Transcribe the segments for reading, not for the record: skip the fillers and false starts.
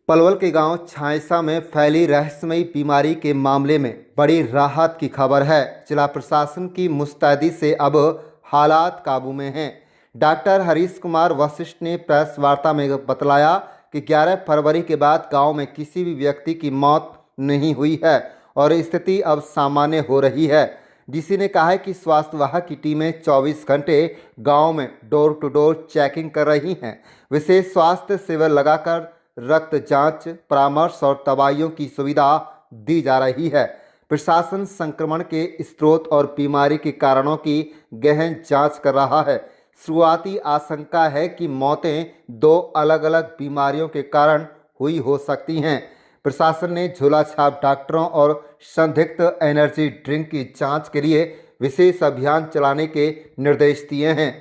पलवल के गांव छायसा में फैली रहस्यमयी बीमारी के मामले में बड़ी राहत की खबर है। जिला प्रशासन की मुस्तैदी से अब हालात काबू में हैं। डॉक्टर हरीश कुमार वशिष्ठ ने प्रेस वार्ता में बतलाया कि 11 फरवरी के बाद गांव में किसी भी व्यक्ति की मौत नहीं हुई है और स्थिति अब सामान्य हो रही है। डीसी ने कहा है कि स्वास्थ्य विभाग की टीमें 24 घंटे गांव में डोर टू डोर चेकिंग कर रही हैं। विशेष स्वास्थ्य शिविर लगाकर रक्त जांच, परामर्श और दवाइयों की सुविधा दी जा रही है। प्रशासन संक्रमण के स्रोत और बीमारी के कारणों की गहन जांच कर रहा है। शुरुआती आशंका है कि मौतें 2 अलग अलग बीमारियों के कारण हुई हो सकती हैं। प्रशासन ने झोला छाप डॉक्टरों और संदिग्ध एनर्जी ड्रिंक की जांच के लिए विशेष अभियान चलाने के निर्देश दिए हैं।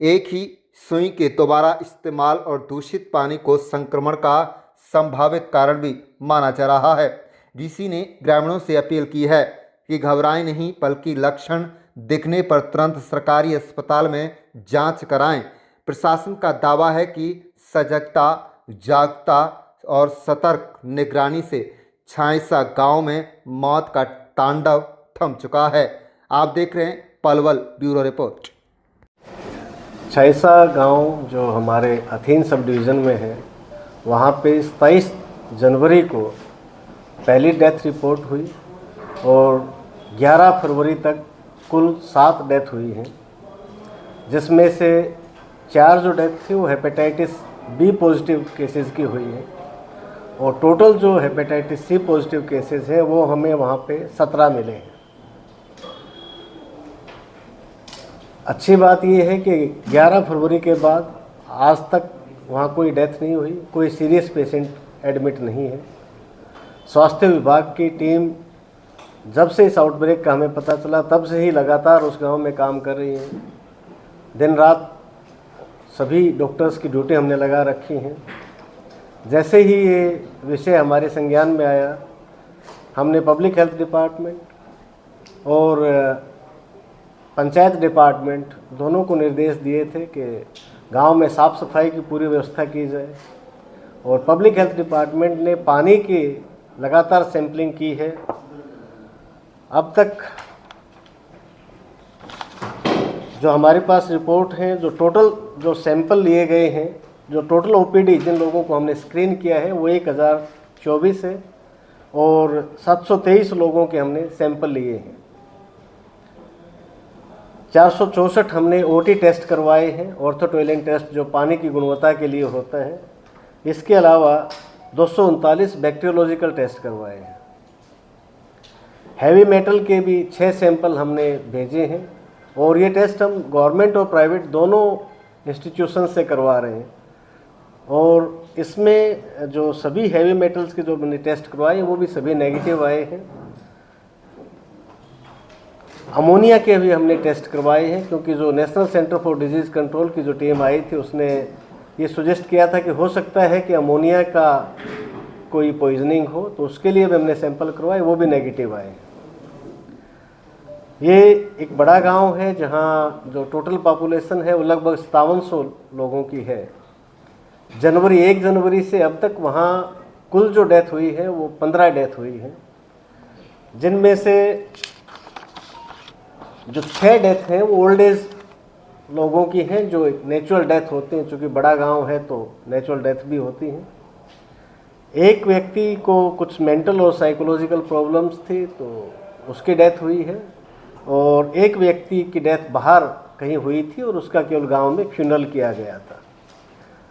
एक ही सुई के दोबारा इस्तेमाल और दूषित पानी को संक्रमण का संभावित कारण भी माना जा रहा है। डीसी ने ग्रामीणों से अपील की है कि घबराएं नहीं, बल्कि लक्षण दिखने पर तुरंत सरकारी अस्पताल में जांच कराएं। प्रशासन का दावा है कि सजगता, जागरूकता और सतर्क निगरानी से छायसा गांव में मौत का तांडव थम चुका है। आप देख रहे हैं पलवल ब्यूरो रिपोर्ट। छायसा गांव जो हमारे अथीन सब डिवीज़न में है, वहाँ पे 27 जनवरी को पहली डेथ रिपोर्ट हुई और 11 फरवरी तक कुल 7 डेथ हुई हैं, जिसमें से 4 जो डेथ थी वो हेपेटाइटिस बी पॉजिटिव केसेस की हुई है और टोटल जो हेपेटाइटिस सी पॉजिटिव केसेस हैं वो हमें वहाँ पे 17 मिले हैं। अच्छी बात ये है कि 11 फरवरी के बाद आज तक वहाँ कोई डेथ नहीं हुई, कोई सीरियस पेशेंट एडमिट नहीं है। स्वास्थ्य विभाग की टीम जब से इस आउटब्रेक का हमें पता चला तब से ही लगातार उस गांव में काम कर रही है। दिन रात सभी डॉक्टर्स की ड्यूटी हमने लगा रखी हैं। जैसे ही ये विषय हमारे संज्ञान में आया, हमने पब्लिक हेल्थ डिपार्टमेंट और पंचायत डिपार्टमेंट दोनों को निर्देश दिए थे कि गांव में साफ़ सफाई की पूरी व्यवस्था की जाए और पब्लिक हेल्थ डिपार्टमेंट ने पानी की लगातार सैंपलिंग की है। अब तक जो हमारे पास रिपोर्ट है, जो टोटल जो सैंपल लिए गए हैं, जो टोटल ओपीडी जिन लोगों को हमने स्क्रीन किया है वो 1024 है और 723 लोगों के हमने सैंपल लिए हैं। 464 हमने ओटी टेस्ट करवाए हैं, ऑर्थो टॉयलेट टेस्ट जो पानी की गुणवत्ता के लिए होता है। इसके अलावा 239 बैक्टीरियोलॉजिकल टेस्ट करवाए हैं। हैवी मेटल के भी 6 सैंपल हमने भेजे हैं और ये टेस्ट हम गवर्नमेंट और प्राइवेट दोनों इंस्टीट्यूशन से करवा रहे हैं और इसमें जो सभी हैवी मेटल्स के जो हमने टेस्ट करवाए वो भी सभी नेगेटिव आए हैं। अमोनिया के भी हमने टेस्ट करवाए हैं, क्योंकि जो national centre for disease control की जो टीम आई थी उसने ये सुजेस्ट किया था कि हो सकता है कि अमोनिया का कोई पॉइजनिंग हो, तो उसके लिए भी हमने सैंपल करवाए, वो भी नेगेटिव आए। ये एक बड़ा गांव है जहां जो टोटल पॉपुलेशन है वो लगभग 5700 लोगों की है। 1 जनवरी से अब तक वहाँ कुल जो डेथ हुई है वो 15 डेथ हुई है, जिनमें से जो 6 डेथ हैं वो ओल्ड एज लोगों की हैं, जो नेचुरल डेथ होती हैं। चूँकि बड़ा गांव है तो नेचुरल डेथ भी होती हैं। एक व्यक्ति को कुछ मेंटल और साइकोलॉजिकल प्रॉब्लम्स थी तो उसकी डेथ हुई है और एक व्यक्ति की डेथ बाहर कहीं हुई थी और उसका केवल गांव में फ्यूनरल किया गया था।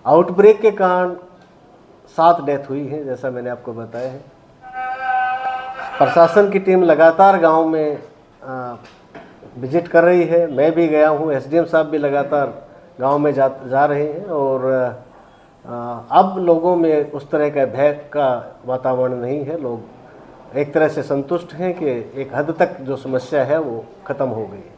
आउटब्रेक के कारण 7 डेथ हुई है, जैसा मैंने आपको बताया है। प्रशासन की टीम लगातार गांव में विजिट कर रही है। मैं भी गया हूँ, एसडीएम साहब भी लगातार गांव में जा रहे हैं और अब लोगों में उस तरह का भय का वातावरण नहीं है। लोग एक तरह से संतुष्ट हैं कि एक हद तक जो समस्या है वो ख़त्म हो गई है।